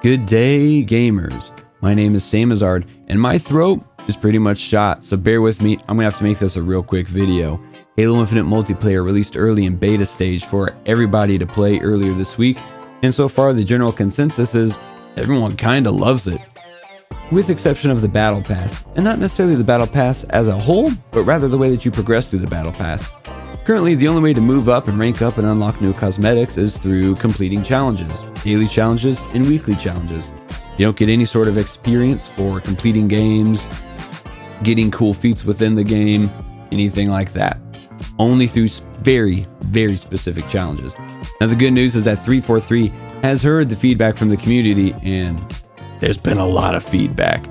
Good day, gamers. My name is Samazard, and my throat is pretty much shot, so bear with me. I'm gonna have to make this a real quick video. Halo Infinite multiplayer released early in beta stage for everybody to play earlier this week, and so far the general consensus is everyone kinda loves it. With exception of the Battle Pass, and not necessarily the Battle Pass as a whole, but rather the way that you progress through the Battle Pass. Currently, the only way to move up and rank up and unlock new cosmetics is through completing challenges, daily challenges, and weekly challenges. You don't get any sort of experience for completing games, getting cool feats within the game, anything like that. Only through very, very specific challenges. Now, the good news is that 343 has heard the feedback from the community, and there's been a lot of feedback.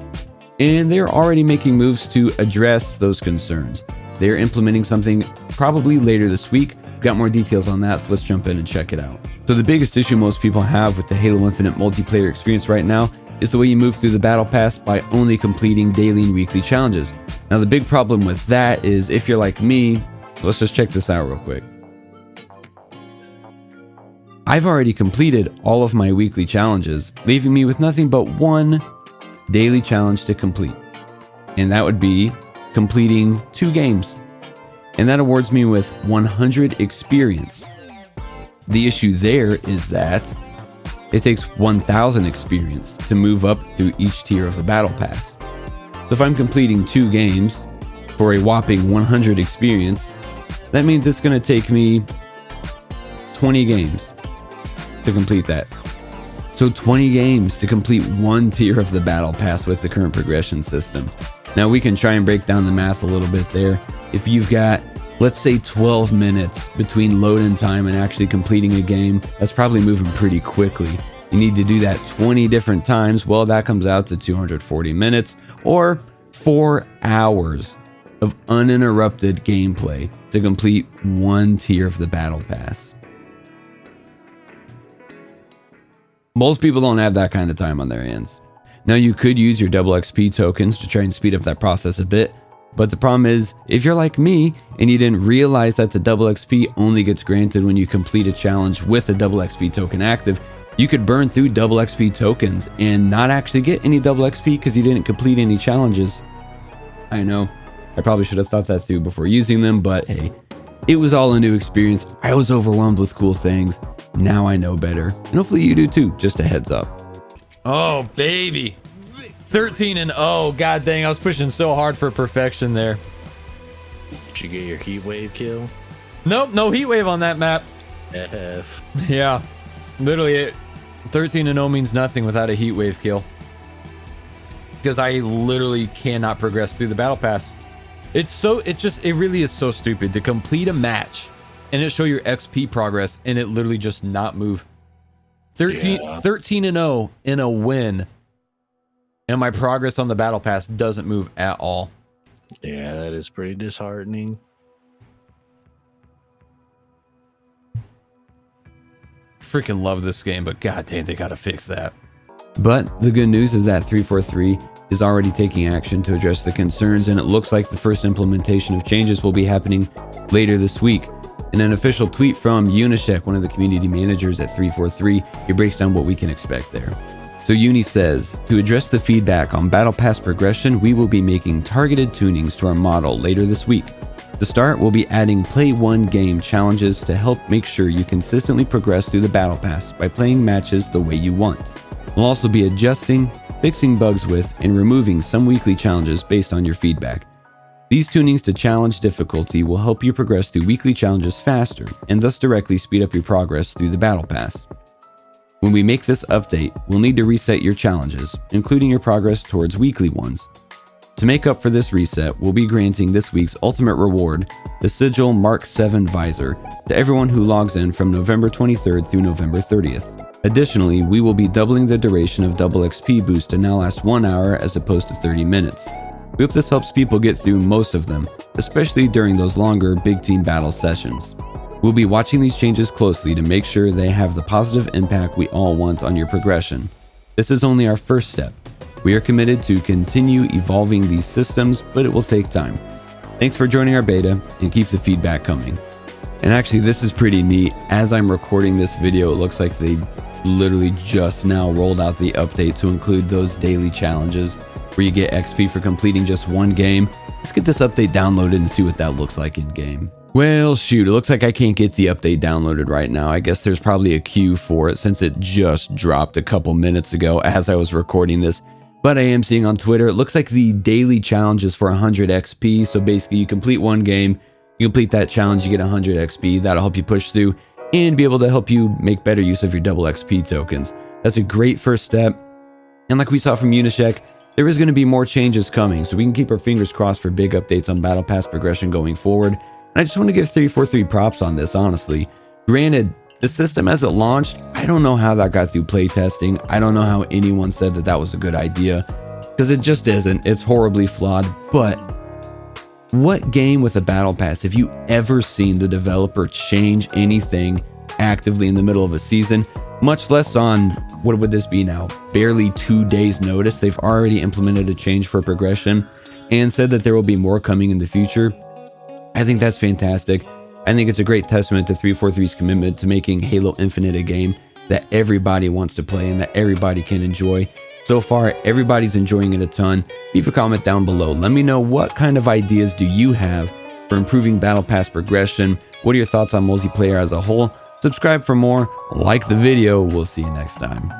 And they're already making moves to address those concerns. They're implementing something probably later this week. We've got more details on that, so let's jump in and check it out. So the biggest issue most people have with the Halo Infinite multiplayer experience right now is the way you move through the Battle Pass by only completing daily and weekly challenges. Now the big problem with that is if you're like me, let's just check this out real quick. I've already completed all of my weekly challenges, leaving me with nothing but one daily challenge to complete. And that would be completing 2 games. And that awards me with 100 experience. The issue there is that it takes 1,000 experience to move up through each tier of the Battle Pass. So if I'm completing 2 games for a whopping 100 experience, that means it's going to take me 20 games to complete that. So 20 games to complete 1 tier of the Battle Pass with the current progression system. Now we can try and break down the math a little bit there. If you've got, let's say 12 minutes between load-in time and actually completing a game, that's probably moving pretty quickly. You need to do that 20 different times. Well, that comes out to 240 minutes or 4 hours of uninterrupted gameplay to complete 1 tier of the Battle Pass. Most people don't have that kind of time on their hands. Now you could use your double XP tokens to try and speed up that process a bit, but the problem is if you're like me and you didn't realize that the double XP only gets granted when you complete a challenge with a double XP token active, you could burn through double XP tokens and not actually get any double XP because you didn't complete any challenges. I know, I probably should have thought that through before using them, but hey, it was all a new experience. I was overwhelmed with cool things. Now I know better, and hopefully you do too, just a heads up. Oh, baby. 13-0. God dang, I was pushing so hard for perfection there. Did you get your heat wave kill? Nope, no heat wave on that map. F. Yeah, literally 13-0 means nothing without a heat wave kill. Because I literally cannot progress through the Battle Pass. It really is so stupid to complete a match and it show your XP progress and it literally just not move. 13-0 in a win, and my progress on the Battle Pass doesn't move at all. Yeah, that is pretty disheartening. Freaking love this game, but god dang, they gotta fix that. But the good news is that 343 is already taking action to address the concerns, and it looks like the first implementation of changes will be happening later this week. In an official tweet from Unishek, one of the community managers at 343, he breaks down what we can expect there. So Uni says, to address the feedback on Battle Pass progression, we will be making targeted tunings to our model later this week. To start, we'll be adding play 1 game challenges to help make sure you consistently progress through the Battle Pass by playing matches the way you want. We'll also be adjusting, fixing bugs with, and removing some weekly challenges based on your feedback. These tunings to challenge difficulty will help you progress through weekly challenges faster and thus directly speed up your progress through the Battle Pass. When we make this update, we'll need to reset your challenges, including your progress towards weekly ones. To make up for this reset, we'll be granting this week's ultimate reward, the Sigil Mark 7 Visor, to everyone who logs in from November 23rd through November 30th. Additionally, we will be doubling the duration of double XP boost to now last 1 hour as opposed to 30 minutes. We hope this helps people get through most of them, especially during those longer big team battle sessions. We'll be watching these changes closely to make sure they have the positive impact we all want on your progression. This is only our first step. We are committed to continue evolving these systems, but it will take time. Thanks for joining our beta, and keep the feedback coming. And actually, this is pretty neat. As I'm recording this video, it looks like they literally just now rolled out the update to include those daily challenges where you get XP for completing just one game. Let's get this update downloaded and see what that looks like in game. Well, shoot, it looks like I can't get the update downloaded right now. I guess there's probably a queue for it since it just dropped a couple minutes ago as I was recording this. But I am seeing on Twitter, it looks like the daily challenge is for 100 XP. So basically you complete one game, you complete that challenge, you get 100 XP. That'll help you push through and be able to help you make better use of your double XP tokens. That's a great first step. And like we saw from Unyshek, there is going to be more changes coming. So we can keep our fingers crossed for big updates on Battle Pass progression going forward. And I just want to give 343 props on this, honestly. Granted, the system as it launched, I don't know how that got through playtesting. I don't know how anyone said that that was a good idea, because it just isn't. It's horribly flawed. But what game with a battle pass have you ever seen the developer change anything actively in the middle of a season, much less on, what would this be now, barely 2 days notice? They've already implemented a change for progression and said that there will be more coming in the future. I think that's fantastic. I think it's a great testament to 343's commitment to making Halo Infinite a game that everybody wants to play and that everybody can enjoy. So far, everybody's enjoying it a ton. Leave a comment down below. Let me know what kind of ideas do you have for improving Battle Pass progression. What are your thoughts on multiplayer as a whole? Subscribe for more. Like the video. We'll see you next time.